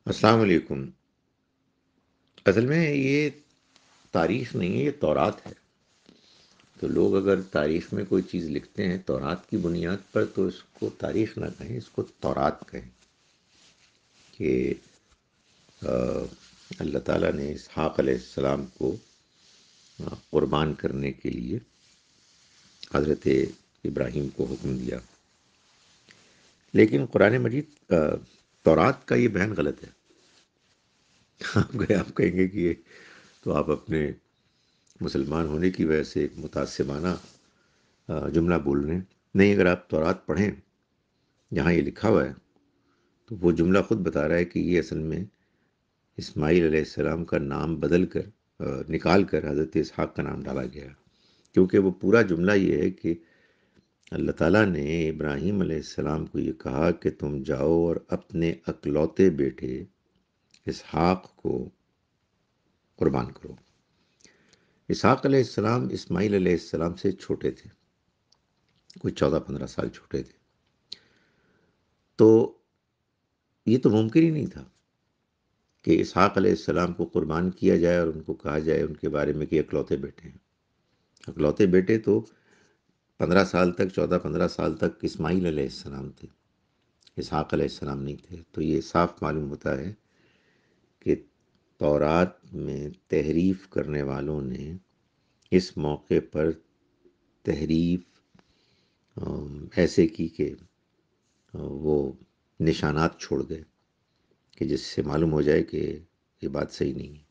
السلام علیکم۔ اصل میں یہ تاریخ نہیں ہے، یہ تورات ہے۔ تو لوگ اگر تاریخ میں کوئی چیز لکھتے ہیں تورات کی بنیاد پر تو اس کو تاریخ نہ کہیں، اس کو تورات کہیں کہ آ، اللہ تعالیٰ نے اسحاق علیہ السلام کو قربان کرنے کے لیے حضرت ابراہیم کو حکم دیا، لیکن قرآن مجید تورات کا یہ بیان غلط ہے۔ آپ کہیں گے کہ یہ تو آپ اپنے مسلمان ہونے کی وجہ سے ایک متعصبانہ جملہ بول رہے ہیں۔ نہیں، اگر آپ تورات پڑھیں جہاں یہ لکھا ہوا ہے تو وہ جملہ خود بتا رہا ہے کہ یہ اصل میں اسماعیل علیہ السلام کا نام بدل کر نکال کر حضرت اسحاق کا نام ڈالا گیا، کیونکہ وہ پورا جملہ یہ ہے کہ اللہ تعالیٰ نے ابراہیم علیہ السلام کو یہ کہا کہ تم جاؤ اور اپنے اکلوتے بیٹے اسحاق کو قربان کرو۔ اسحاق علیہ السلام اسماعیل علیہ السلام سے چھوٹے تھے، کوئی 14-15 سال چھوٹے تھے، تو یہ تو ممکن ہی نہیں تھا کہ اسحاق علیہ السلام کو قربان کیا جائے اور ان کو کہا جائے ان کے بارے میں کہ اکلوتے بیٹے ہیں۔ اکلوتے بیٹے تو 15 سال تک 14-15 سال تک اسماعیل علیہ السلام تھے، اسحاق علیہ السلام نہیں تھے۔ تو یہ صاف معلوم ہوتا ہے کہ تورات میں تحریف کرنے والوں نے اس موقع پر تحریف ایسے کی کہ وہ نشانات چھوڑ گئے کہ جس سے معلوم ہو جائے کہ یہ بات صحیح نہیں ہے۔